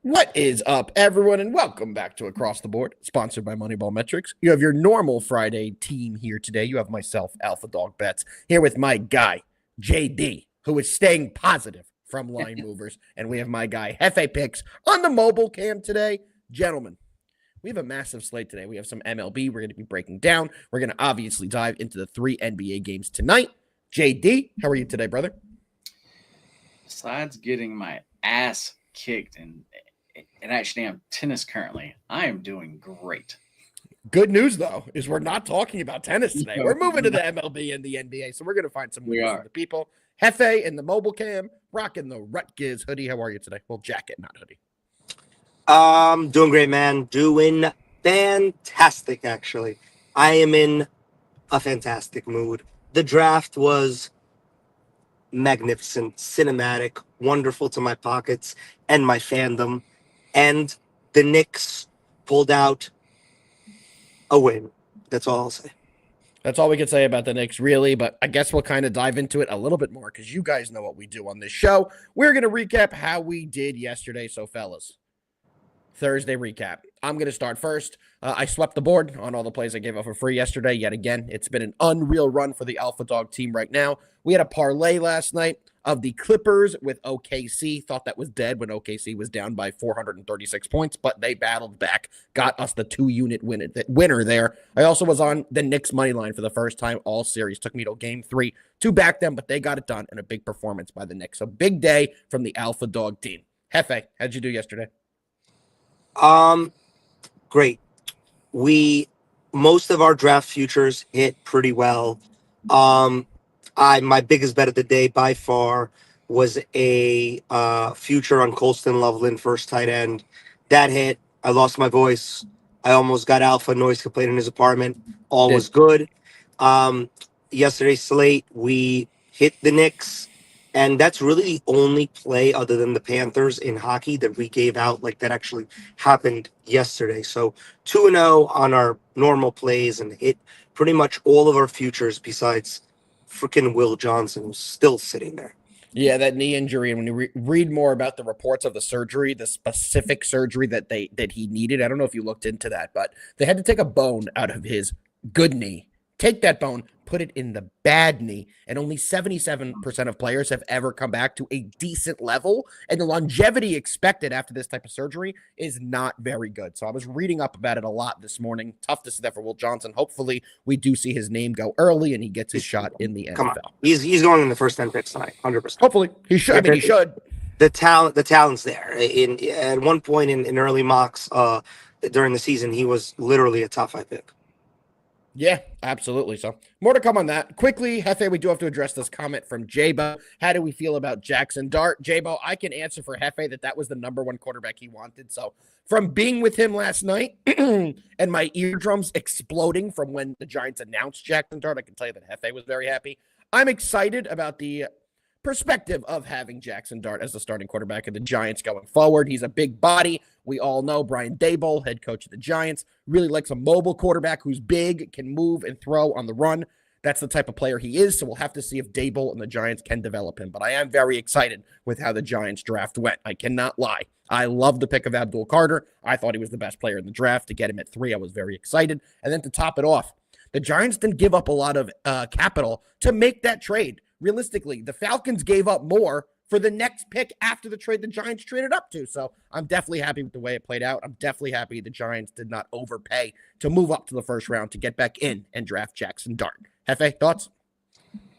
What is up, everyone, and welcome back to Across the Board, sponsored by MoneyBall Metrics. You have your normal Friday team here today. You have myself, Alpha Dog Bets, here with my guy, JD, who is staying positive from line movers, and we have my guy, Hefe Picks, on the mobile cam today. Gentlemen, we have a massive slate today. We have some MLB we're going to be breaking down. We're going to obviously dive into the 3 NBA games tonight. JD, how are you today, brother? Besides getting my ass kicked and actually I'm tennis currently, I am doing great. Good news, though, is we're not talking about tennis today. We're moving to the MLB and the NBA, so we're going to find some news for the people. Hefe in the mobile cam, rocking the Rutgers hoodie. How are you today? Well, jacket, not hoodie. Doing great, man. Doing fantastic, actually. I am in a fantastic mood. The draft was magnificent, cinematic, wonderful to my pockets and my fandom. And the Knicks pulled out a win. That's all I'll say. That's all we can say about the Knicks, really, but I guess we'll kind of dive into it a little bit more because you guys know what we do on this show. We're going to recap how we did yesterday. So, fellas, Thursday recap. I'm going to start first. I swept the board on all the plays I gave up for free yesterday. Yet again, it's been an unreal run for the Alpha Dog team right now. We had a parlay last night of the Clippers with OKC. Thought that was dead when OKC was down by 436 points, but they battled back, got us the 2-unit winner there. I also was on the Knicks money line for the first time all series. Took me to game 3 to back them, but they got it done, and a big performance by the Knicks. A big day from the Alpha Dog team. Hefe, how'd you do yesterday? Great. Most of our draft futures hit pretty well. My biggest bet of the day by far was a future on Colston Loveland, first tight end. That hit. I lost my voice. I almost got Alpha noise complaint in his apartment. All was good. Yesterday's slate, we hit the Knicks. And that's really the only play other than the Panthers in hockey that we gave out, like that actually happened yesterday. So 2-0 on our normal plays and hit pretty much all of our futures besides freaking Will Johnson, who's still sitting there. Yeah, that knee injury. And when you read more about the reports of the surgery, the specific surgery that he needed, I don't know if you looked into that, but they had to take a bone out of his good knee. Take that bone, put it in the bad knee, and only 77% of players have ever come back to a decent level, and the longevity expected after this type of surgery is not very good. So I was reading up about it a lot this morning. Tough to see that for Will Johnson. Hopefully, we do see his name go early, and he gets his shot in the NFL. Come on. He's going in the first 10 picks tonight, 100%. Hopefully. He should. I mean, he should. The talent's there. At one point in early mocks during the season, he was literally a top 5 pick. Yeah, absolutely. So more to come on that. Quickly, Hefe, we do have to address this comment from Jabo. How do we feel about Jackson Dart? Jabo, I can answer for Hefe that was the number 1 quarterback he wanted. So from being with him last night and my eardrums exploding from when the Giants announced Jackson Dart, I can tell you that Hefe was very happy. I'm excited about the perspective of having Jackson Dart as the starting quarterback of the Giants going forward. He's a big body. We all know Brian Daboll, head coach of the Giants, really likes a mobile quarterback who's big, can move and throw on the run. That's the type of player he is, so we'll have to see if Daboll and the Giants can develop him. But I am very excited with how the Giants draft went. I cannot lie. I love the pick of Abdul Carter. I thought he was the best player in the draft. To get him at 3, I was very excited. And then to top it off, the Giants didn't give up a lot of capital to make that trade. Realistically, the Falcons gave up more for the next pick after the trade the Giants traded up to. So I'm definitely happy with the way it played out. I'm definitely happy the Giants did not overpay to move up to the first round to get back in and draft Jackson Dart. Hefe, thoughts?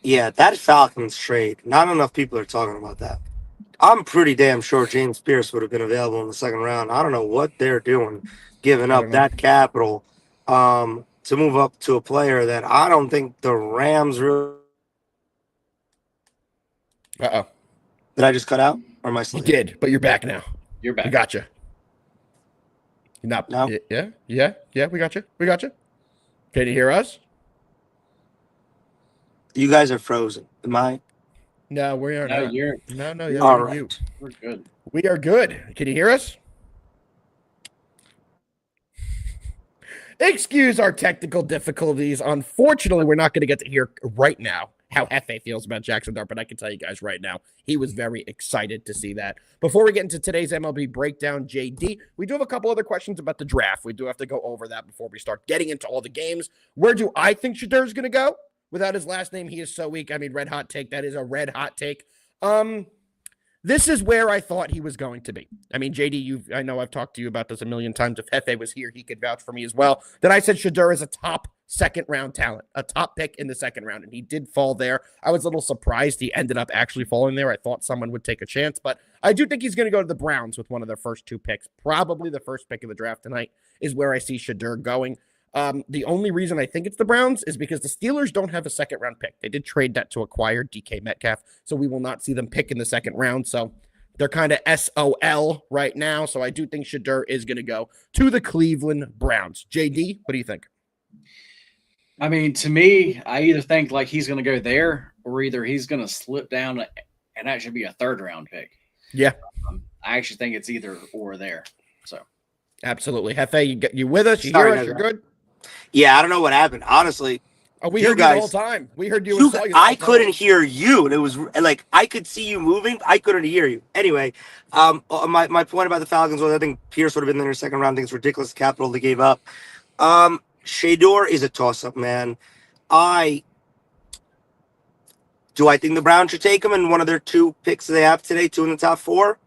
Yeah, that Falcons trade, not enough people are talking about that. I'm pretty damn sure James Pierce would have been available in the second round. I don't know what they're doing, giving up that capital to move up to a player that I don't think the Rams really. Uh-oh. Did I just cut out? Or am I still You did, but you're back now. You're back. We got you. Not, no? Yeah, we got you. Can you hear us? You guys are frozen. Am I? No, we are not. You're all right. Mute. We're good. We are good. Can you hear us? Excuse our technical difficulties. Unfortunately, we're not going to get to hear right now how Hefe feels about Jackson Dart, but I can tell you guys right now, he was very excited to see that. Before we get into today's MLB breakdown, JD, we do have a couple other questions about the draft. We do have to go over that before we start getting into all the games. Where do I think Shadur's going to go? Without his last name, he is so weak. I mean, red hot take. That is a red hot take. This is where I thought he was going to be. I mean, JD, I know I've talked to you about this a million times. If Hefe was here, he could vouch for me as well. That I said Shadur is a top second-round talent, a top pick in the second round, and he did fall there. I was a little surprised he ended up actually falling there. I thought someone would take a chance, but I do think he's going to go to the Browns with one of their first 2 picks. Probably the first pick of the draft tonight is where I see Shadur going. The only reason I think it's the Browns is because the Steelers don't have a second-round pick. They did trade that to acquire DK Metcalf, so we will not see them pick in the second round. So they're kind of SOL right now. So I do think Shadur is going to go to the Cleveland Browns. JD, what do you think? I mean, to me, I either think like he's going to go there or either he's going to slip down and actually be a third-round pick. Yeah. I actually think it's either or there. So absolutely. Hefe, you with us? You Sorry, hear us? You're good? Yeah, I don't know what happened. Honestly, we you heard guys, you the whole time. We heard you. And saw you I couldn't hear you, and it was like I could see you moving. I couldn't hear you. Anyway, my point about the Falcons was I think Pierce would have been in their second round. I think it's ridiculous the capital they gave up. Shador is a toss-up, man. I think the Browns should take him in one of their 2 picks they have today, 2 in the top 4.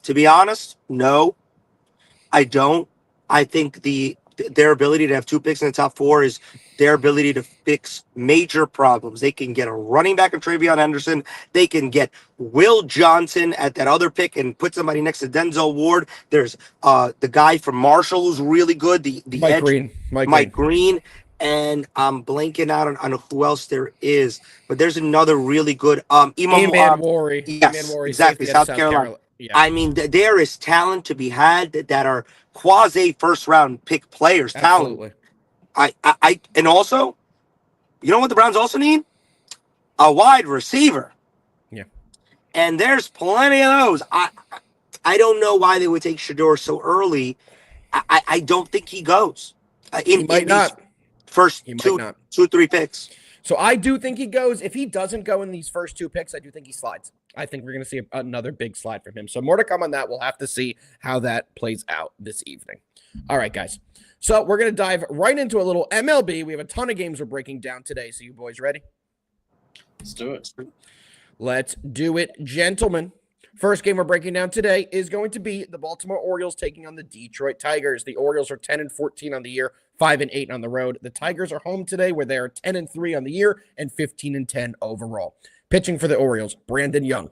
To be honest, no, I don't. I think their ability to have 2 picks in the top 4 is their ability to fix major problems. They can get a running back of Travion Henderson. They can get Will Johnson at that other pick and put somebody next to Denzel Ward. There's the guy from Marshall who's really good. The Mike edge, Green. Mike Green. And I'm blanking out on who else there is. But there's another really good Eman Worry. Yes, exactly. South Carolina. Yeah. I mean, there is talent to be had that are quasi first round pick players. Absolutely. Talent. And also, you know what the Browns also need? A wide receiver. Yeah. And there's plenty of those. I don't know why they would take Shador so early. I don't think he goes. He might not. First 2-3 picks. So I do think he goes. If he doesn't go in these first 2 picks, I do think he slides. I think we're going to see another big slide from him. So more to come on that. We'll have to see how that plays out this evening. All right, guys. So we're going to dive right into a little MLB. We have a ton of games we're breaking down today. So you boys ready? Let's do it. Let's do it, gentlemen. First game we're breaking down today is going to be the Baltimore Orioles taking on the Detroit Tigers. The Orioles are 10-14 on the year, 5-8 on the road. The Tigers are home today where they are 10-3 on the year and 15-10 overall. Pitching for the Orioles, Brandon Young.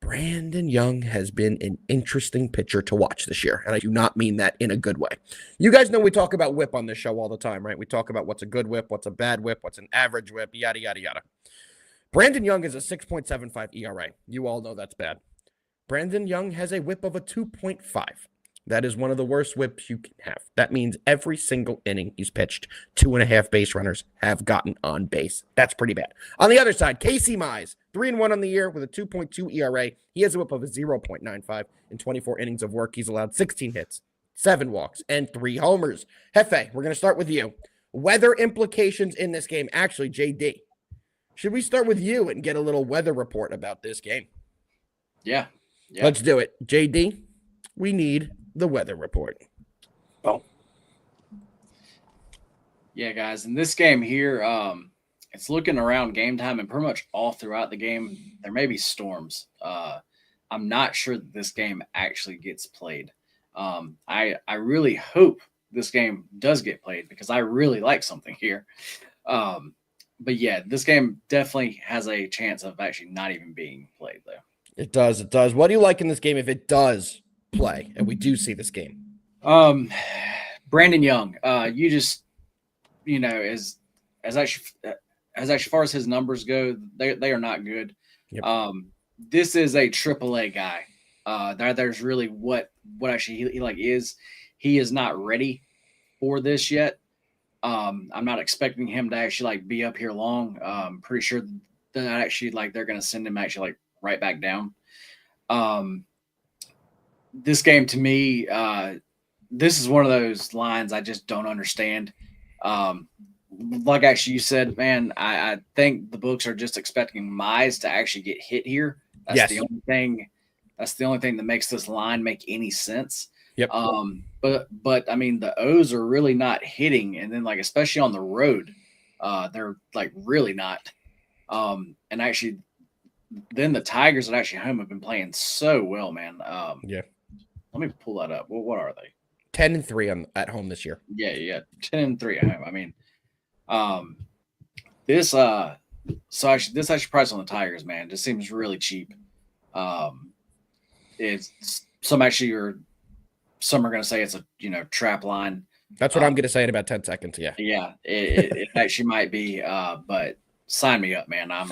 Brandon Young has been an interesting pitcher to watch this year, and I do not mean that in a good way. You guys know we talk about whip on this show all the time, right? We talk about what's a good whip, what's a bad whip, what's an average whip, yada, yada, yada. Brandon Young is a 6.75 ERA. You all know that's bad. Brandon Young has a whip of a 2.5. That is one of the worst whips you can have. That means every single inning he's pitched, 2.5 base runners have gotten on base. That's pretty bad. On the other side, Casey Mize, 3-1 on the year with a 2.2 ERA. He has a whip of a 0.95 in 24 innings of work. He's allowed 16 hits, 7 walks, and 3 homers. Hefe, we're going to start with you. Weather implications in this game. Actually, JD, should we start with you and get a little weather report about this game? Yeah. Let's do it. JD, we need the weather report. Oh. Yeah, guys. In this game here, it's looking around game time and pretty much all throughout the game, there may be storms. I'm not sure that this game actually gets played. I really hope this game does get played because I really like something here. But yeah, this game definitely has a chance of actually not even being played, though. It does. It does. What do you like in this game if it does play and we do see this game? Brandon Young, you just, you know, as far as his numbers go, they are not good. Yep. This is a AAA guy. There's really what actually he like is. He is not ready for this yet. I'm not expecting him to actually like be up here long. Pretty sure that actually like they're gonna send him actually like right back down. This game to me, this is one of those lines I just don't understand. like actually you said, man, I think the books are just expecting Mize to actually get hit here. That's Yes. the only thing. That's the only thing that makes this line make any sense. Yep. But I mean the O's are really not hitting, and then like especially on the road, they're like really not. And actually, then the Tigers at actually home have been playing so well, man. Yeah. Let me pull that up. Well, what are they? 10-3 at home this year. Yeah, 10-3 at home. I mean, this this actually price on the Tigers, man, just seems really cheap. It's some are going to say it's a trap line. That's what I'm going to say in about 10 seconds. Yeah. Yeah, it actually might be. But sign me up, man. I'm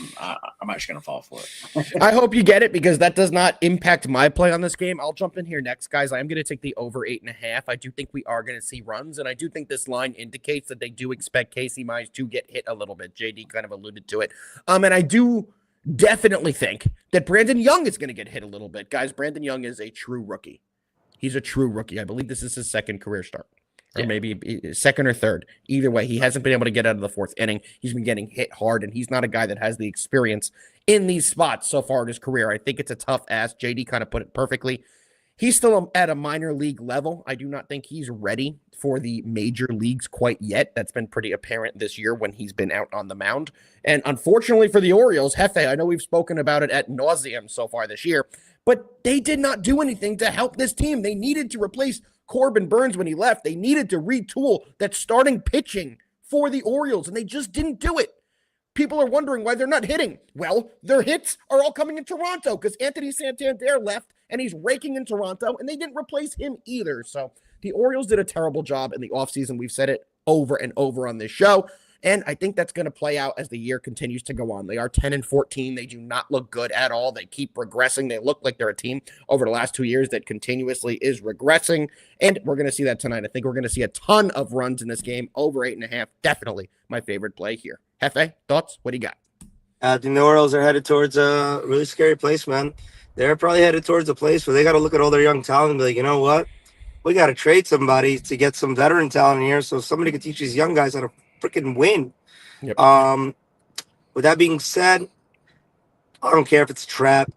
actually going to fall for it. I hope you get it because that does not impact my play on this game. I'll jump in here next, guys. I am going to take the over 8.5. I do think we are going to see runs, and I do think this line indicates that they do expect Casey Mize to get hit a little bit. JD kind of alluded to it. And I do definitely think that Brandon Young is going to get hit a little bit. Guys, Brandon Young is a true rookie. He's a true rookie. I believe this is his second career start. Or maybe second or third. Either way, he hasn't been able to get out of the fourth inning. He's been getting hit hard, and he's not a guy that has the experience in these spots so far in his career. I think it's a tough ask. JD kind of put it perfectly. He's still at a minor league level. I do not think he's ready for the major leagues quite yet. That's been pretty apparent this year when he's been out on the mound. And unfortunately for the Orioles, Hefe, I know we've spoken about it ad nauseum so far this year, but they did not do anything to help this team. They needed to replace Corbin Burns when he left. They needed to retool that starting pitching for the Orioles, and they just didn't do it. People are wondering why they're not hitting. Well, their hits are all coming in Toronto because Anthony Santander left, and he's raking in Toronto, and they didn't replace him either. So the Orioles did a terrible job in the offseason. We've said it over and over on this show. And I think that's going to play out as the year continues to go on. They are 10-14. They do not look good at all. They keep regressing. They look like they're a team over the last 2 years that continuously is regressing. And we're going to see that tonight. I think we're going to see a ton of runs in this game. Over 8.5. Definitely my favorite play here. Hefe, thoughts? What do you got? I think the Orioles are headed towards a really scary place, man. They're probably headed towards a place where they got to look at all their young talent and be like, you know what? We got to trade somebody to get some veteran talent in here so somebody can teach these young guys how to freaking win. Yep. With that being said, I don't care if it's a trap.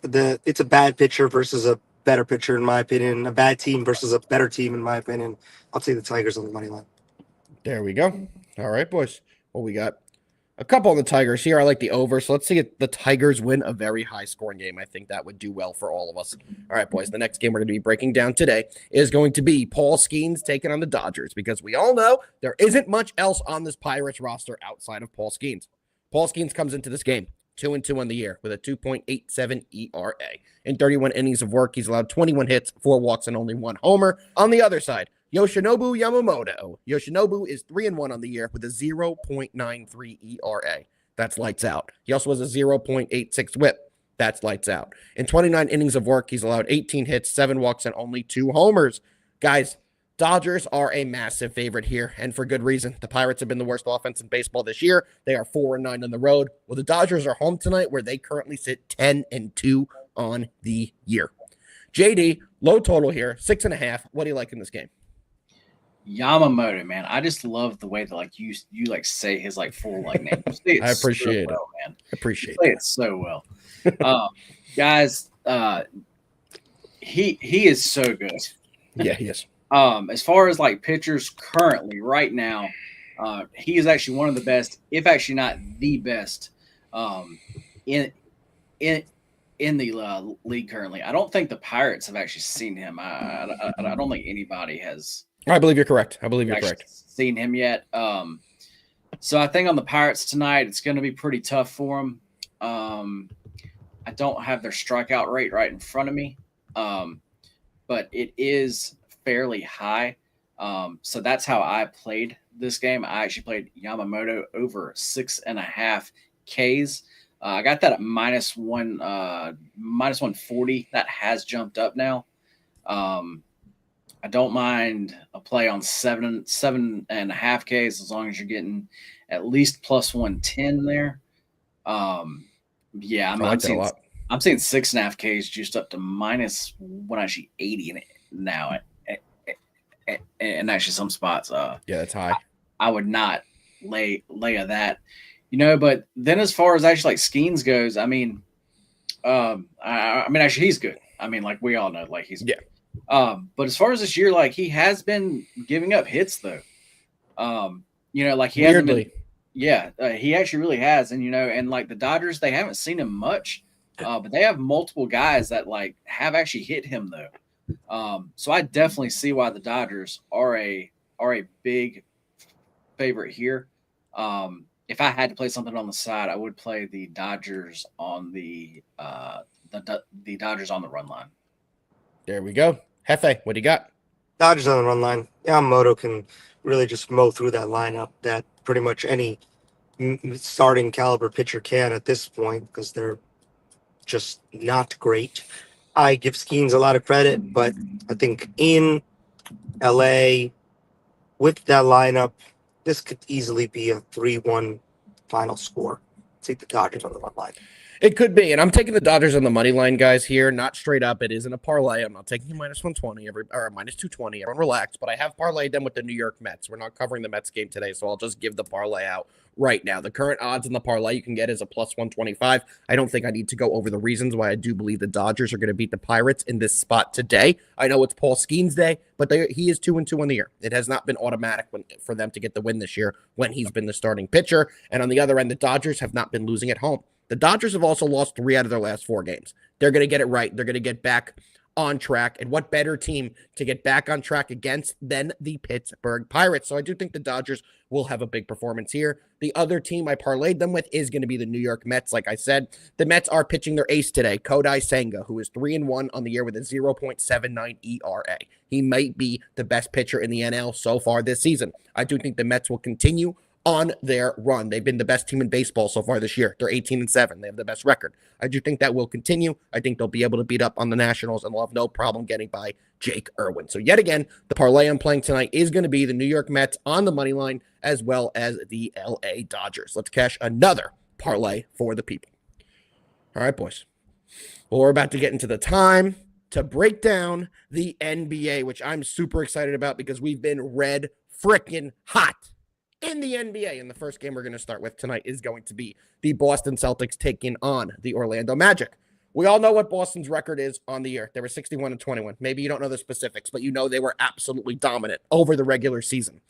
It's a bad pitcher versus a better pitcher, in my opinion. A bad team versus a better team, in my opinion. I'll take the Tigers on the money line. There we go. All right, boys. Well, we got a couple on the Tigers here. I like the over. So let's see if the Tigers win a very high-scoring game. I think that would do well for all of us. All right, boys. The next game we're going to be breaking down today is going to be Paul Skeens taking on the Dodgers because we all know there isn't much else on this Pirates roster outside of Paul Skeens. Paul Skeens comes into this game 2-2 on the year with a 2.87 ERA. In 31 innings of work, he's allowed 21 hits, 4 walks, and only 1 homer. On the other side, Yoshinobu Yamamoto. Yoshinobu is 3-1 on the year with a 0.93 ERA. That's lights out. He also has a 0.86 whip. That's lights out. In 29 innings of work, he's allowed 18 hits, 7 walks, and only 2 homers. Guys, Dodgers are a massive favorite here, and for good reason. The Pirates have been the worst offense in baseball this year. They are 4-9 on the road. Well, the Dodgers are home tonight where they currently sit 10-2 on the year. JD, low total here, 6.5. What do you like in this game? Yamamoto, man, I just love the way that like you like say his like full like name. I appreciate it, man. Appreciate it so well, guys. He is so good. Yeah, he is. As far as like pitchers currently right now, he is actually one of the best, if actually not the best, in the league currently. I don't think the Pirates have actually seen him. I don't think anybody has. I believe you're correct. Seen him yet. So I think on the Pirates tonight, it's going to be pretty tough for them. I don't have their strikeout rate right in front of me, but it is fairly high. So that's how I played this game. I actually played Yamamoto over 6.5 Ks. I got that at minus 140. That has jumped up now. I don't mind a play on 7.5 Ks as long as you're getting at least plus 110 there. I'm seeing 6.5 Ks juiced up to minus 180 now, and actually some spots. That's high. I would not lay of that, But then as far as actually like Skeens goes, I mean, actually he's good. I mean, like we all know, like he's Yeah. But as far as this year, like he has been giving up hits though. Like he hasn't been. Yeah, he actually really has, and like the Dodgers, they haven't seen him much, but they have multiple guys that like have actually hit him though. So I definitely see why the Dodgers are a big favorite here. If I had to play something on the side, I would play the Dodgers on the Dodgers on the run line. There we go. Hefe, what do you got? Dodgers on the run line. Yamamoto can really just mow through that lineup that pretty much any starting caliber pitcher can at this point because they're just not great. I give Skeens a lot of credit, but I think in LA with that lineup, this could easily be a 3-1 final score. Take the Dodgers on the run line. It could be, and I'm taking the Dodgers on the money line, guys, here. Not straight up. It isn't a parlay. I'm not taking you minus 120 or minus 220. Everyone relax, but I have parlayed them with the New York Mets. We're not covering the Mets game today, so I'll just give the parlay out right now. The current odds in the parlay you can get is a plus 125. I don't think I need to go over the reasons why I do believe the Dodgers are going to beat the Pirates in this spot today. I know it's Paul Skeens' day, but he is 2-2 on the year. It has not been automatic for them to get the win this year when he's been the starting pitcher. And on the other end, the Dodgers have not been losing at home. The Dodgers have also lost 3 out of their last 4 games. They're going to get it right. They're going to get back on track. And what better team to get back on track against than the Pittsburgh Pirates? So I do think the Dodgers will have a big performance here. The other team I parlayed them with is going to be the New York Mets. Like I said, the Mets are pitching their ace today, Kodai Senga, who is 3-1 on the year with a 0.79 ERA. He might be the best pitcher in the NL so far this season. I do think the Mets will continue on their run. They've been the best team in baseball so far this year. They're 18-7. They have the best record. I do think that will continue. I think they'll be able to beat up on the Nationals and they'll have no problem getting by Jake Irwin. So yet again, the parlay I'm playing tonight is going to be the New York Mets on the money line as well as the LA Dodgers. Let's cash another parlay for the people. All right, boys. Well, we're about to get into the time to break down the NBA, which I'm super excited about because we've been red freaking hot in the NBA. And the first game we're going to start with tonight is going to be the Boston Celtics taking on the Orlando Magic. We all know what Boston's record is on the year. They were 61-21. Maybe you don't know the specifics, but you know they were absolutely dominant over the regular season.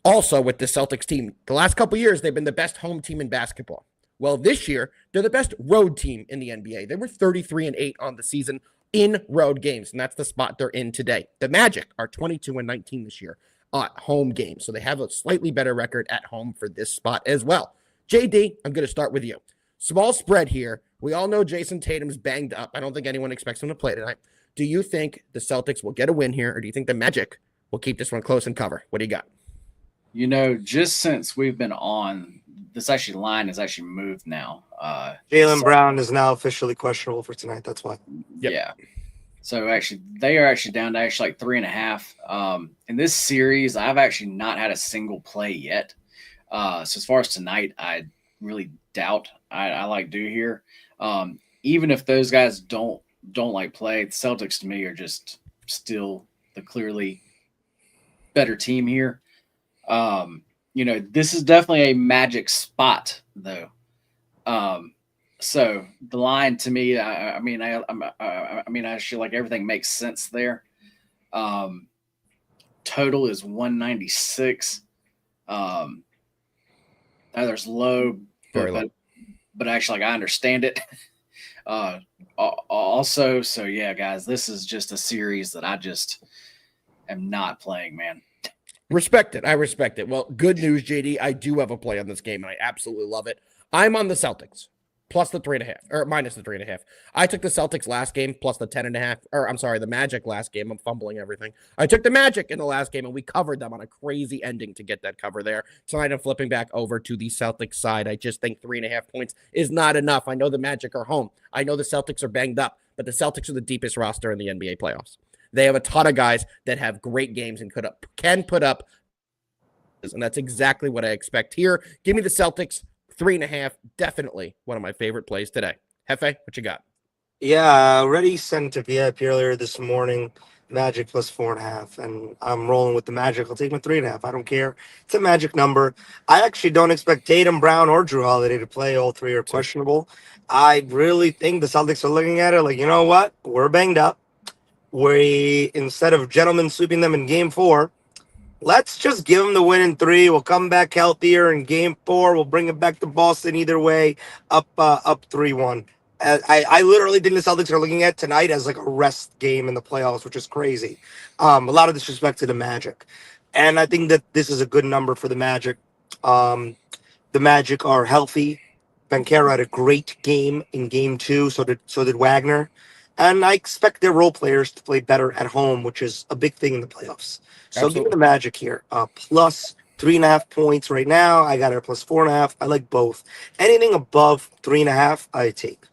Also, with the Celtics team, the last couple years, they've been the best home team in basketball. Well, this year, they're the best road team in the NBA. They were 33-8 on the season in road games, and that's the spot they're in today. The Magic are 22-19 this year at home games, so they have a slightly better record at home for this spot as well. JD, I'm going to start with you. Small spread here. We all know Jason Tatum's banged up. I don't think anyone expects him to play tonight. Do you think the Celtics will get a win here, or do you think the Magic will keep this one close and cover? What do you got? Just since we've been on, this line has actually moved now. Jaylen Brown is now officially questionable for tonight. That's why. Yep. Yeah. So actually, they are actually down to actually like 3.5. In this series, I've actually not had a single play yet. So as far as tonight, I really doubt I like do here. Even if those guys don't like play, the Celtics to me are just still the clearly better team here. This is definitely a Magic spot though. So the line to me, I feel like everything makes sense there. Total is 196. There's low, but actually, like I understand it. Also, so yeah, guys, this is just a series that I just am not playing, man. Respect it. I respect it. Well, good news, JD. I do have a play on this game, and I absolutely love it. I'm on the Celtics. Plus the 3.5, or minus the 3.5. I took the Celtics last game plus the 10.5, or I'm sorry, the Magic last game. I'm fumbling everything. I took the Magic in the last game, and we covered them on a crazy ending to get that cover there. Tonight I'm flipping back over to the Celtics side. I just think 3.5 points is not enough. I know the Magic are home. I know the Celtics are banged up, but the Celtics are the deepest roster in the NBA playoffs. They have a ton of guys that have great games and can put up, and that's exactly what I expect here. Give me the Celtics. 3.5, definitely one of my favorite plays today. Hefe, what you got? Yeah, already sent to VIP earlier this morning. Magic plus 4.5, and I'm rolling with the Magic. I'll take my 3.5. I don't care. It's a Magic number. I actually don't expect Tatum, Brown, or Drew Holiday to play. All three are questionable. I really think the Celtics are looking at it like, you know what? We're banged up. We, instead of gentlemen sweeping them in game 4, let's just give them the win in 3. We'll come back healthier in game 4. We'll bring it back to Boston either way, up 3-1. I literally think the Celtics are looking at tonight as like a rest game in the playoffs, which is crazy. A lot of disrespect to the Magic. And I think that this is a good number for the Magic. The Magic are healthy. Banchero had a great game in game 2, so did Wagner. And I expect their role players to play better at home, which is a big thing in the playoffs. So give me the Magic here. Plus 3.5 points right now. I got it plus 4.5. I like both. Anything above 3.5, I take.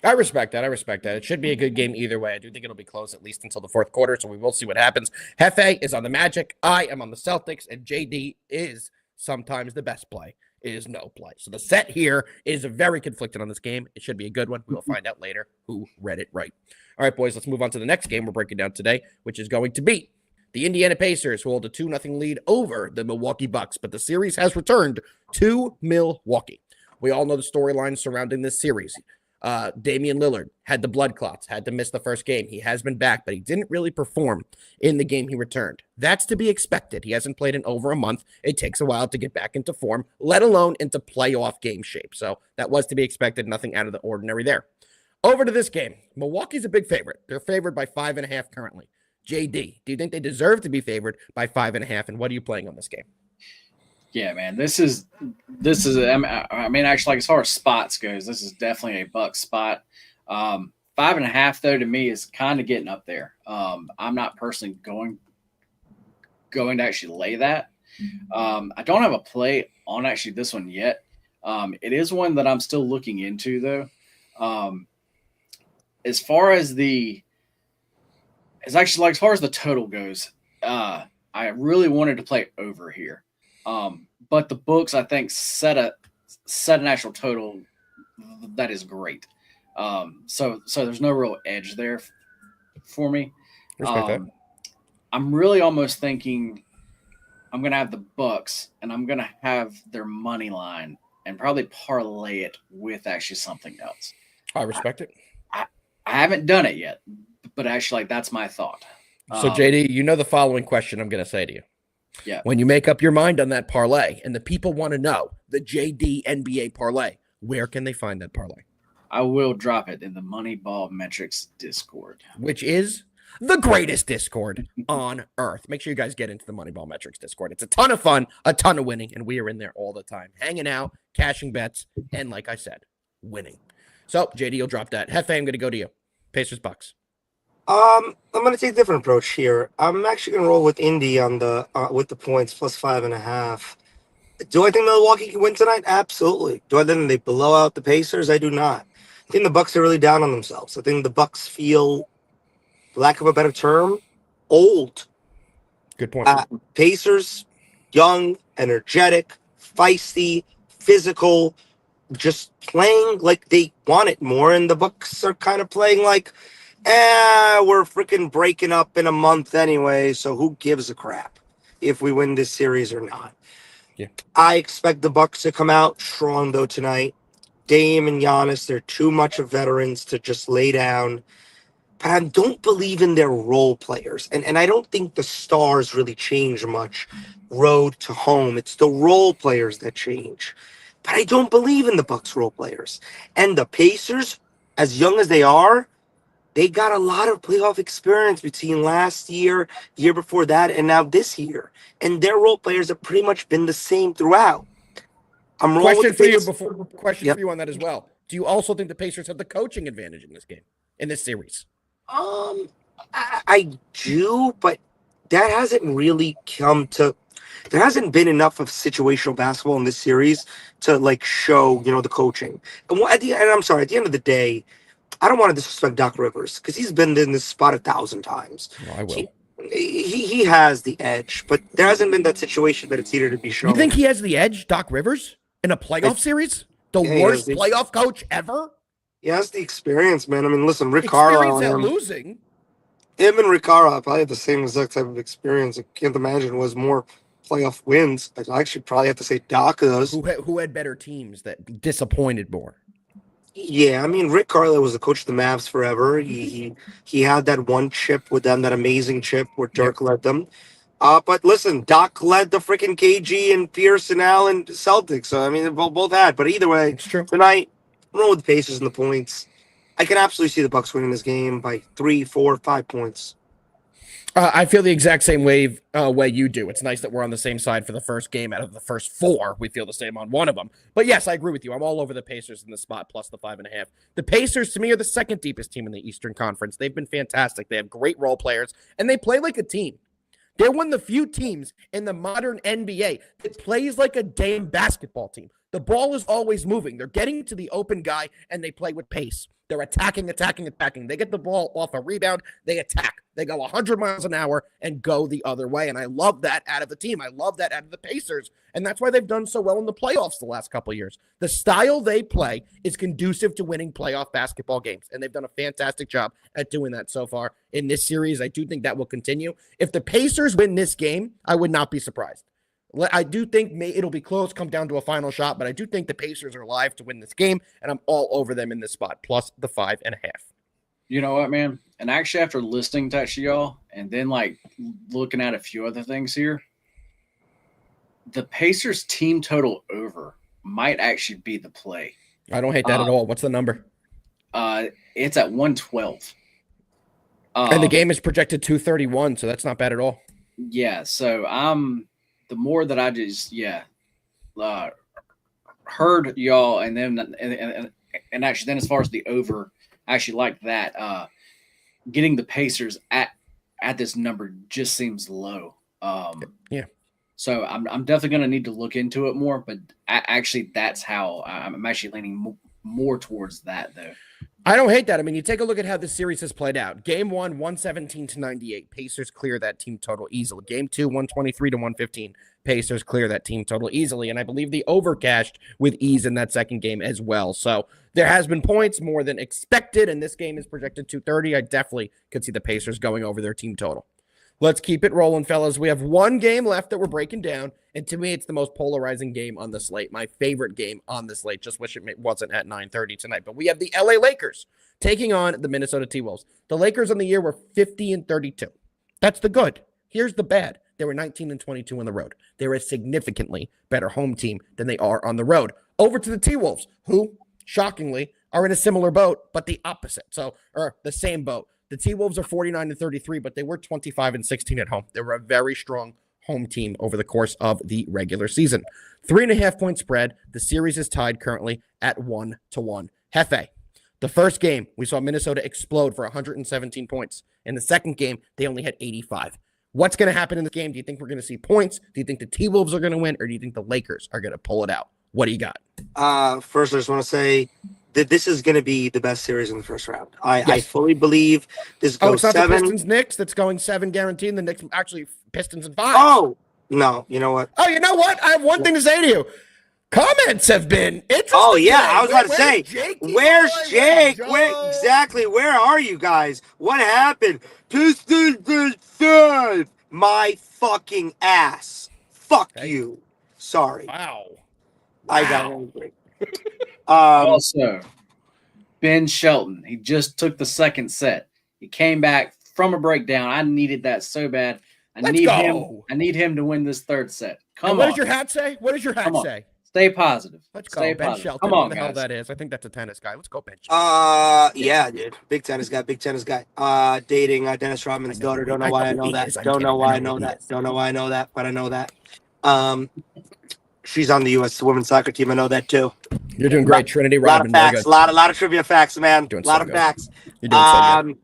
I respect that. It should be a good game either way. I do think it'll be close at least until the fourth quarter, so we will see what happens. Hefe is on the Magic. I am on the Celtics, and JD is sometimes the best play. It is no play. So the set here is very conflicted on this game. It should be a good one. We will find out later who read it right. All right, boys, let's move on to the next game we're breaking down today, which is going to be the Indiana Pacers, who hold a 2-0 lead over the Milwaukee Bucks. But the series has returned to Milwaukee. We all know the storyline surrounding this series. Damian Lillard had the blood clots, had to miss the first game. He has been back, but he didn't really perform in the game he returned. That's to be expected. He hasn't played in over a month. It takes a while to get back into form, let alone into playoff game shape. So that was to be expected. Nothing out of the ordinary there. Over to this game. Milwaukee's a big favorite. They're favored by 5.5 currently. JD, do you think they deserve to be favored by 5.5? And what are you playing on this game? Yeah, man, this is. I mean, actually, like as far as spots goes, this is definitely a Buck spot. 5.5 though to me is kind of getting up there. I'm not personally going to actually lay that. I don't have a play on actually this one yet. It is one that I'm still looking into though. As far as the total goes, I really wanted to play over here. But the books, I think, set an actual total that is great. So there's no real edge there for me. Respect that. I'm really almost thinking I'm going to have the Bucks, and I'm going to have their money line and probably parlay it with actually something else. I respect it. I haven't done it yet, but actually, that's my thought. So, JD, you know the following question I'm going to say to you. Yeah. When you make up your mind on that parlay and the people want to know the JD NBA parlay, where can they find that parlay? I will drop it in the MoneyBall Metrics Discord, which is the greatest Discord on earth. Make sure you guys get into the MoneyBall Metrics Discord. It's a ton of fun, a ton of winning, and we are in there all the time, hanging out, cashing bets, and like I said, winning. So, JD, you'll drop that. Hefe, I'm going to go to you. Pacers Bucks. I'm going to take a different approach here. I'm actually going to roll with Indy on the with the points plus 5.5. Do I think Milwaukee can win tonight? Absolutely. Do I think they blow out the Pacers? I do not. I think the Bucks are really down on themselves. I think the Bucks feel, for lack of a better term, old. Good point. Pacers, young, energetic, feisty, physical, just playing like they want it more, and the Bucks are kind of playing like, we're freaking breaking up in a month anyway, so who gives a crap if we win this series or not? Yeah. I expect the Bucks to come out strong though tonight. Dame and Giannis, they're too much of veterans to just lay down. But I don't believe in their role players. And I don't think the stars really change much road to home. It's the role players that change. But I don't believe in the Bucks role players. And the Pacers, as young as they are, they got a lot of playoff experience between last year, year before that, and now this year. And their role players have pretty much been the same throughout. Question for you on that as well. Do you also think the Pacers have the coaching advantage in this game, in this series? I do, but that hasn't really come to. There hasn't been enough of situational basketball in this series to like show, the coaching. And I'm sorry, at the end of the day, I don't want to disrespect Doc Rivers because he's been in this spot 1,000 times. No, I will. He has the edge, but there hasn't been that situation that it's needed to be shown. You think he has the edge, Doc Rivers, in a playoff series? The worst playoff coach ever? He has the experience, man. I mean, listen, Rick Carlisle. Experience at losing? him and Ricara probably have the same exact type of experience. I can't imagine was more playoff wins. I actually probably have to say Doc does. Who had better teams that disappointed more? Yeah, I mean Rick Carlisle was the coach of the Mavs forever. He had that one chip with them, that amazing chip where Dirk led them. But listen, Doc led the freaking KG and Pierce and Allen Celtics. So I mean, they both had. But either way, It's true. tonight I'm rolling with the Pacers and the points. I can absolutely see the Bucks winning this game by 3, 4, 5 points. I feel the exact same way you do. It's nice that we're on the same side for the first game out of the first 4. We feel the same on one of them. But yes, I agree with you. I'm all over the Pacers in the spot plus the 5.5. The Pacers, to me, are the second deepest team in the Eastern Conference. They've been fantastic. They have great role players, and they play like a team. They're one of the few teams in the modern NBA that plays like a damn basketball team. The ball is always moving. They're getting to the open guy, and they play with pace. They're attacking. They get the ball off a rebound. They attack. They go 100 miles an hour and go the other way. And I love that out of the team. I love that out of the Pacers. And that's why they've done so well in the playoffs the last couple of years. The style they play is conducive to winning playoff basketball games. And they've done a fantastic job at doing that so far in this series. I do think that will continue. If the Pacers win this game, I would not be surprised. I do think it'll be close, come down to a final shot, but I do think the Pacers are live to win this game, and I'm all over them in this spot, plus the 5.5. You know what, man? And actually, after listening to y'all and then like looking at a few other things here, the Pacers team total over might actually be the play. I don't hate that at all. What's the number? It's at 112. And the game is projected 231, so that's not bad at all. Yeah, so the more that I just heard y'all, and then and actually then as far as the over, I actually like that. Getting the Pacers at this number just seems low. Yeah. So I'm definitely going to need to look into it more, but actually that's how I'm actually leaning more towards that though. I don't hate that. I mean, you take a look at how this series has played out. Game 1, 117-98. Pacers clear that team total easily. Game 2, 123-115. Pacers clear that team total easily. And I believe the over cashed with ease in that second game as well. So there has been points more than expected, and this game is projected 230. I definitely could see the Pacers going over their team total. Let's keep it rolling, fellas. We have one game left that we're breaking down, and to me, it's the most polarizing game on the slate. My favorite game on the slate. Just wish it wasn't at 9:30 tonight. But we have the LA Lakers taking on the Minnesota T-Wolves. The Lakers on the year were 50-32. That's the good. Here's the bad. They were 19-22 on the road. They're a significantly better home team than they are on the road. Over to the T-Wolves, who, shockingly, are in a similar boat, but the opposite. Or the same boat. The T-Wolves are 49-33, but they were 25-16 at home. They were a very strong home team over the course of the regular season. 3.5-point spread. The series is tied currently at 1-1. Hefe, the first game, we saw Minnesota explode for 117 points. In the second game, they only had 85. What's going to happen in this game? Do you think we're going to see points? Do you think the T-Wolves are going to win? Or do you think the Lakers are going to pull it out? What do you got? First, I just want to say that this is going to be the best series in the first round. I fully believe this goes it's not 7. the Pistons-Knicks that's going 7 guaranteed, and the Knicks actually Pistons and 5. Oh, no. You know what? Oh, you know what? I have one thing to say to you. Comments have been interesting. Oh, yeah. Today. I was about to say, where's Jake? Where are you guys? What happened? Pistons and 5. My fucking ass. Fuck you. Sorry. Wow. I got angry. Also, Ben Shelton, he just took the second set. He came back from a breakdown. I needed that so bad. I need him to win this third set. Come on. What does your hat say? What does your hat say? Stay positive. Let's go, Stay Ben positive. Shelton. Come on, What the hell guys. that is? I think that's a tennis guy. Let's go, Ben Shelton. Yeah, dude. Big tennis guy. Dating Dennis Rodman's daughter. Don't know why I know that. Don't know why I know that, but I know that. She's on the U.S. women's soccer team. I know that too. You're doing great, Trinity A lot Rodman. of facts. A lot of trivia facts, man. A lot of facts. You're doing so good.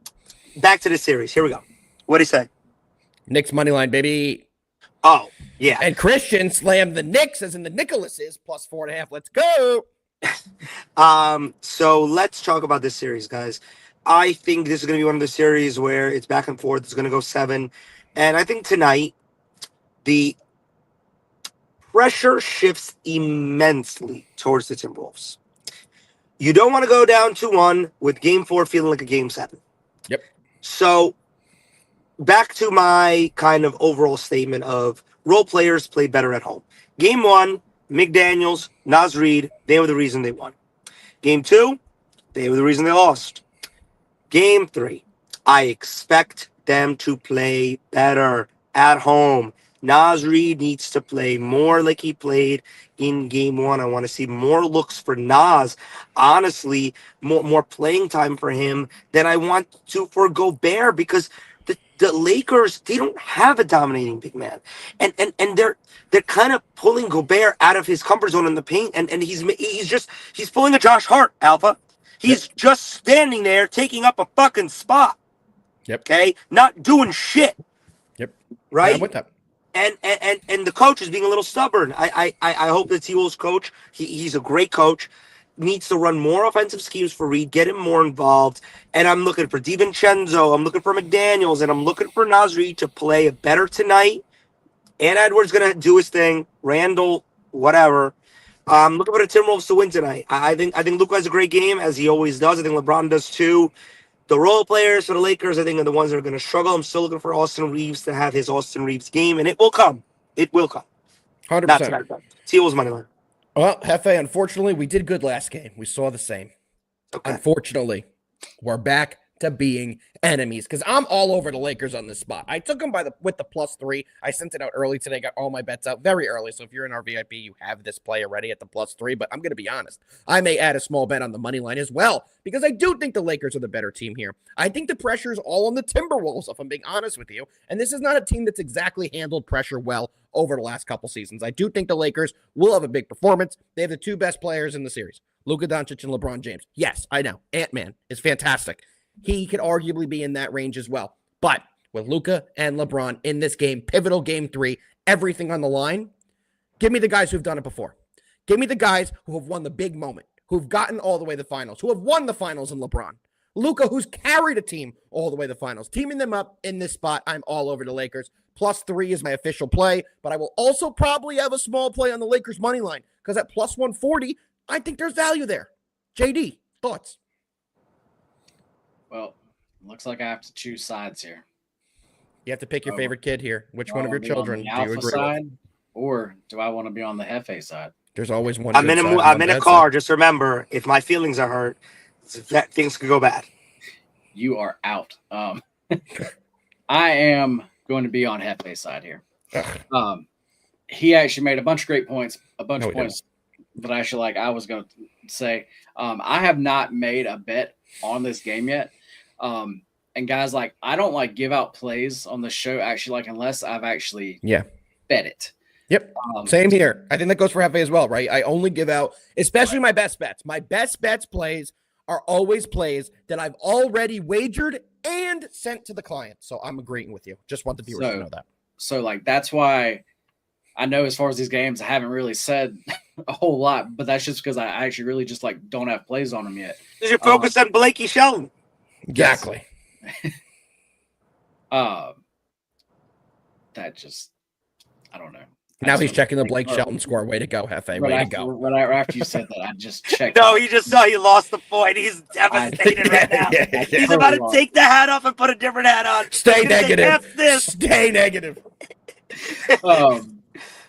Back to the series. Here we go. What do you say? Knicks money line, baby. Oh, yeah. And Christian slammed the Knicks, as in the Nicholases, plus 4.5. Let's go. So let's talk about this series, guys. I think this is going to be one of the series where it's back and forth. It's going to go 7. And I think tonight, the pressure shifts immensely towards the Timberwolves. You don't want to go down 2-1 with game 4 feeling like a game 7. Yep. So back to my kind of overall statement of role players play better at home. Game 1, McDaniels, Nas Reed, they were the reason they won. Game 2, they were the reason they lost. Game 3, I expect them to play better at home. Nas Reed needs to play more like he played in game 1. I want to see more looks for Nas. Honestly, more playing time for him than I want to for Gobert, because the Lakers, they don't have a dominating big man. And they're kind of pulling Gobert out of his comfort zone in the paint, and he's pulling a Josh Hart, Alpha. He's just standing there taking up a fucking spot. Yep. Okay? Not doing shit. Yep. Right? Yeah, I'm with that. And the coach is being a little stubborn. I hope that T-Wolves coach, he's a great coach, needs to run more offensive schemes for Reed, get him more involved. And I'm looking for DiVincenzo, I'm looking for McDaniels, and I'm looking for Nas Reed to play better tonight. And Edwards going to do his thing. Randall, whatever. I'm looking for the Timberwolves to win tonight. I think Luka has a great game, as he always does. I think LeBron does too. The role players for the Lakers, I think, are the ones that are going to struggle. I'm still looking for Austin Reeves to have his Austin Reeves game, and it will come. It will come. 100%. T-Wolves money line. Well, Hefe, unfortunately, we did good last game. We saw the same. Okay. Unfortunately, we're back to being enemies, because I'm all over the Lakers on this spot. I took them with the +3. I sent it out early today, got all my bets out very early. So if you're in our VIP, you have this play already at the +3. But I'm going to be honest, I may add a small bet on the money line as well, because I do think the Lakers are the better team here. I think the pressure is all on the Timberwolves, if I'm being honest with you. And this is not a team that's exactly handled pressure well over the last couple seasons. I do think the Lakers will have a big performance. They have the 2 best players in the series, Luka Doncic and LeBron James. Yes, I know. Ant-Man is fantastic. He could arguably be in that range as well. But with Luka and LeBron in this game, pivotal game 3, everything on the line, give me the guys who've done it before. Give me the guys who have won the big moment, who've gotten all the way to the finals, who have won the finals in LeBron. Luka, who's carried a team all the way to the finals. Teaming them up in this spot, I'm all over the Lakers. +3 is my official play, but I will also probably have a small play on the Lakers money line, because at +140, I think there's value there. JD, thoughts? Well, looks like I have to choose sides here. You have to pick your favorite kid here. Which one of your children do you agree side, with? Or do I want to be on the Hefe side? There's always one. I'm in a car. Side. Just remember, if my feelings are hurt, things could go bad. You are out. I am going to be on Hefe's side here. He actually made a bunch of great points, points that I was going to say. I have not made a bet on this game yet. And guys, I don't give out plays on the show actually, unless I've actually bet it. Yep. Same here. I think that goes for Hefe as well, right? I only give out, especially my best bets. My best bets plays are always plays that I've already wagered and sent to the client. So I'm agreeing with you. Just want the viewers to know that. So that's why I know as far as these games, I haven't really said a whole lot, but that's just because I actually really just don't have plays on them yet. Because you're focused on Blakey Shelton. Exactly. That just, I don't know. Now he's checking the Blake Shelton score. Way to go, Hefe. Way to go. Right after you said that, I just checked. No, he just saw he lost the point. He's devastated right now. He's about to take the hat off and put a different hat on. Stay negative. Stay negative.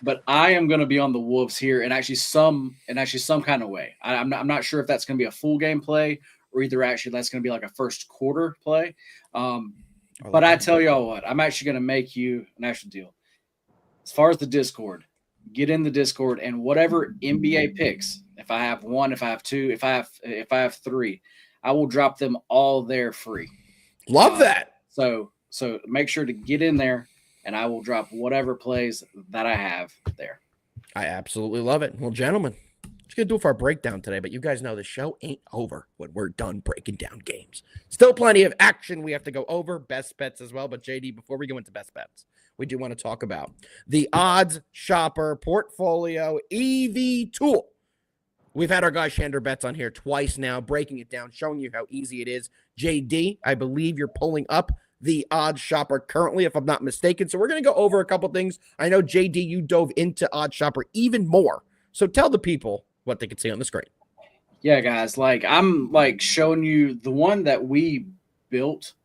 But I am going to be on the Wolves here, in actually some kind of way. I'm not sure if that's going to be a full game play, or either actually that's going to be a first quarter play. But I tell y'all what, I'm actually going to make you an actual deal. As far as the Discord, get in the Discord, and whatever NBA picks, if I have 1, if I have 2, if I have 3, I will drop them all there free. Love that. So make sure to get in there, and I will drop whatever plays that I have there. I absolutely love it. Well, gentlemen, just going to do it for our breakdown today, but you guys know the show ain't over when we're done breaking down games. Still plenty of action we have to go over, best bets as well. But JD, before we go into best bets, we do want to talk about the Odds Shopper Portfolio EV tool. We've had our guy Shander Betts on here twice now, breaking it down, showing you how easy it is. JD, I believe you're pulling up the Odds Shopper currently, if I'm not mistaken. So we're going to go over a couple things. I know, JD, you dove into Odds Shopper even more. So tell the people what they can see on the screen. Yeah, guys, I'm showing you the one that we built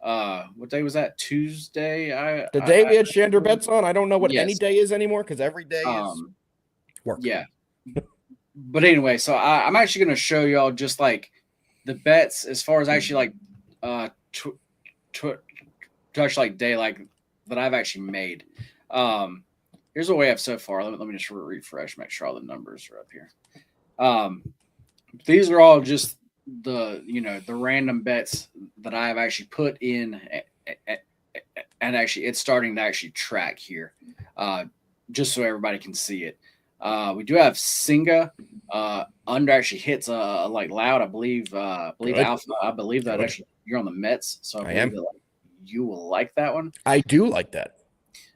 what day was that? Tuesday. The day we had Shander bets on, I don't know what any Yes. day is anymore because every day is work. Yeah. But anyway, so I'm actually going to show y'all just like the bets as far as actually like touch like day like that I've actually made. Here's what we have so far. Let me just refresh, make sure all the numbers are up here. These are all just the random bets that I have actually put in, and actually it's starting to actually track here, just so everybody can see it. We do have Singa under actually hits like loud. I believe Good. Alpha. I believe that Good. actually you're on the Mets, so I am. that, like, you will like that one. I do like that.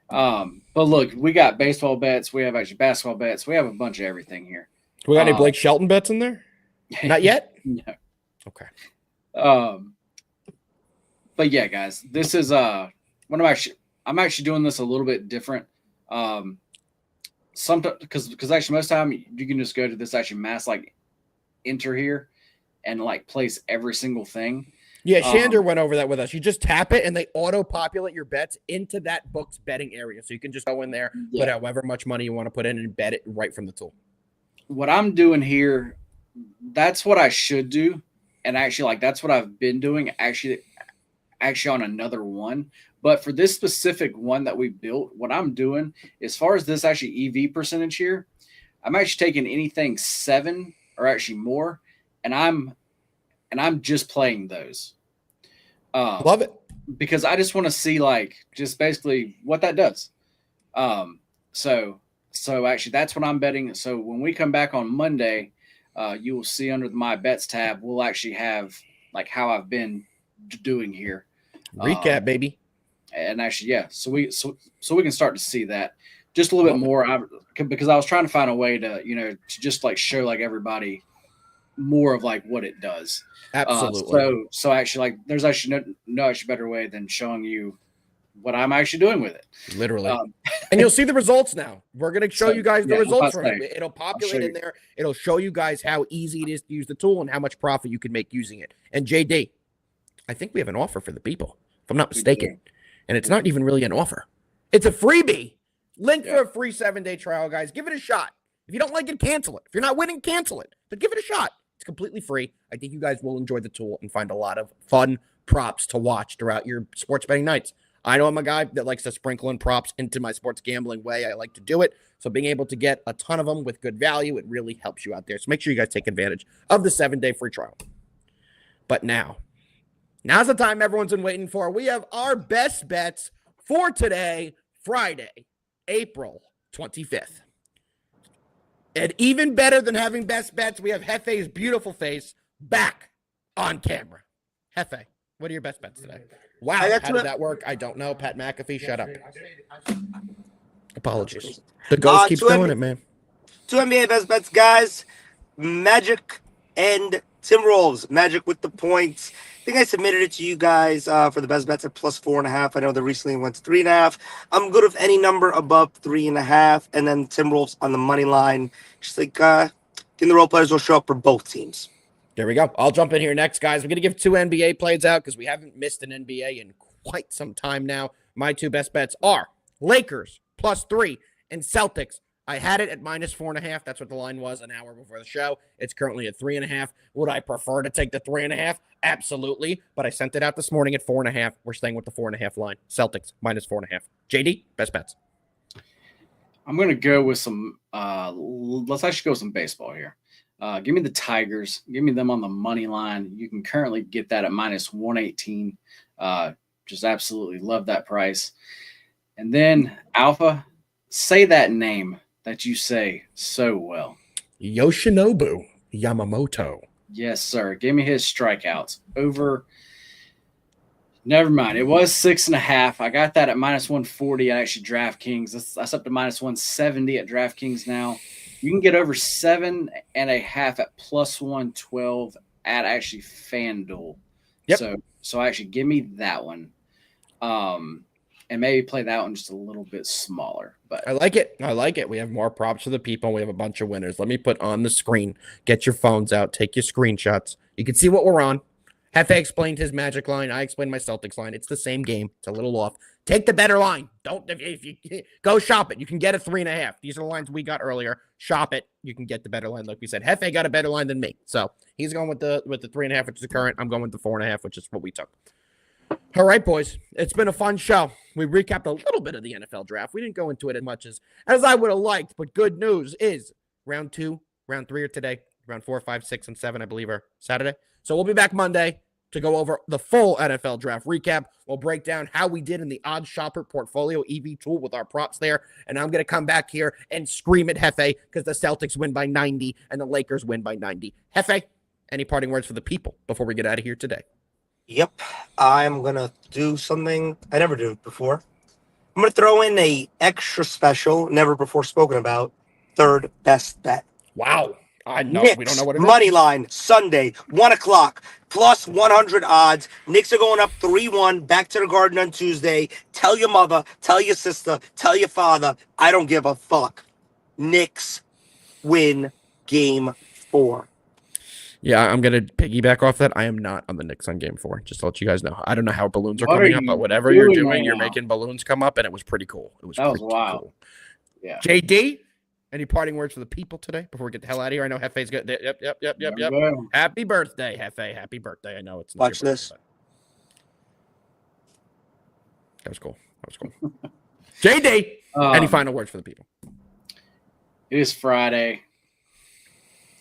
But look, we got baseball bets. We have actually basketball bets. We have a bunch of everything here. We got any Blake Shelton bets in there? Not yet? No. Okay. But yeah, guys, this is what I'm actually doing this a little bit different. Sometimes because actually most time you can just go to this actually mass like enter here and like place every single thing. Yeah, Shander went over that with us. You just tap it and they auto-populate your bets into that book's betting area. So you can just go in there, put however much money you want to put in and bet it right from the tool. What I'm doing here, that's what I should do. And actually, like, that's what I've been doing actually on another one. But for this specific one that we built, what I'm doing, as far as this actually EV percentage here, I'm actually taking anything 7 or actually more, and I'm just playing those. Love it. Because I just want to see like just basically what that does. So actually that's what I'm betting. So when we come back on Monday, you will see under the My Bets tab, we'll actually have like how I've been doing here. Recap, baby. And actually, yeah, so we can start to see that just a little bit more. Because I was trying to find a way to, to just like show like everybody more of like what it does. Absolutely. So actually, like, there's actually no actually better way than showing you what I'm actually doing with it. Literally. And you'll see the results now. We're going to show you guys the results from it. It'll populate in there. It'll show you guys how easy it is to use the tool and how much profit you can make using it. And JD, I think we have an offer for the people, if I'm not mistaken. And it's not even really an offer. It's a freebie. Link for a free 7-day trial, guys. Give it a shot. If you don't like it, cancel it. If you're not winning, cancel it. But give it a shot. It's completely free. I think you guys will enjoy the tool and find a lot of fun props to watch throughout your sports betting nights. I know I'm a guy that likes to sprinkle in props into my sports gambling way. I like to do it. So being able to get a ton of them with good value, it really helps you out there. So make sure you guys take advantage of the 7-day free trial. But now's the time everyone's been waiting for. We have our best bets for today, Friday, April 25th. And even better than having best bets, we have Hefe's beautiful face back on camera. Hefe, what are your best bets today? Wow, how did that work? I don't know. Pat McAfee, shut up. Apologies. The ghost keeps doing it, man. 2 NBA best bets, guys. Magic and Timberwolves. Magic with the points. I think I submitted it to you guys for the best bets at +4.5. I know they recently went to 3.5. I'm good with any number above 3.5. And then Timberwolves on the money line. Just like the role players will show up for both teams. There we go. I'll jump in here next, guys. We're going to give 2 NBA plays out because we haven't missed an NBA in quite some time now. My 2 best bets are Lakers +3 and Celtics. I had it at -4.5. That's what the line was an hour before the show. It's currently at 3.5. Would I prefer to take the 3.5? Absolutely. But I sent it out this morning at 4.5. We're staying with the 4.5 line. Celtics -4.5. JD, best bets. I'm going to go with some, let's actually go with some baseball here. Give me the Tigers. Give me them on the money line. You can currently get that at -118. Just absolutely love that price. And then Alpha, say that name that you say so well. Yoshinobu Yamamoto. Yes, sir. Give me his strikeouts over. Never mind. It was 6.5. I got that at -140 at actually DraftKings. That's up to -170 at DraftKings now. You can get over 7.5 at +112 at actually FanDuel. Yep. So actually give me that one. And maybe play that one just a little bit smaller. But I like it. I like it. We have more props for the people. We have a bunch of winners. Let me put on the screen. Get your phones out. Take your screenshots. You can see what we're on. Hefe explained his Magic line. I explained my Celtics line. It's the same game. It's a little off. Take the better line. Don't if you go shop it. You can get a 3.5. These are the lines we got earlier. Shop it. You can get the better line. Like we said, Hefe got a better line than me. So he's going with the 3.5, which is the current. I'm going with the 4.5, which is what we took. All right, boys. It's been a fun show. We recapped a little bit of the NFL draft. We didn't go into it as much as I would have liked, but good news is round 2, round 3 are today. Round 4, 5, 6, and 7, I believe, are Saturday. So we'll be back Monday to go over the full NFL draft recap. We'll break down how we did in the Odds Shopper Portfolio EV tool with our props there. And I'm going to come back here and scream at Hefe because the Celtics win by 90 and the Lakers win by 90. Hefe, any parting words for the people before we get out of here today? Yep. I'm going to do something I never did before. I'm going to throw in a extra special, never before spoken about, third best bet. Wow. I know. Knicks, we don't know what it is. money line, Sunday, 1 o'clock, plus 100 odds. Knicks are going up 3-1, back to the Garden on Tuesday. Tell your mother, tell your sister, tell your father, I don't give a fuck. Knicks win game 4. Yeah, I'm going to piggyback off that. I am not on the Knicks on game 4, just to let you guys know. I don't know how balloons are coming up, but whatever you're doing, you're making balloons come up, and it was pretty cool. It was pretty wild. Cool. Yeah. JD, any parting words for the people today before we get the hell out of here? I know Hefe's good. Yep. Happy birthday, Hefe. Happy birthday. I know it's not Watch your this. birthday, that was cool. JD, any final words for the people? It is Friday.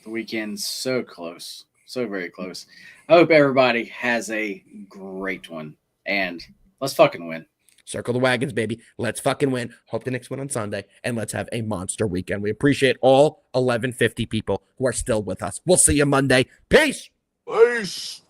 The weekend's so close. So very close. I hope everybody has a great one. And let's fucking win. Circle the wagons, baby. Let's fucking win. Hope the Knicks win on Sunday. And let's have a monster weekend. We appreciate all 1150 people who are still with us. We'll see you Monday. Peace. Peace.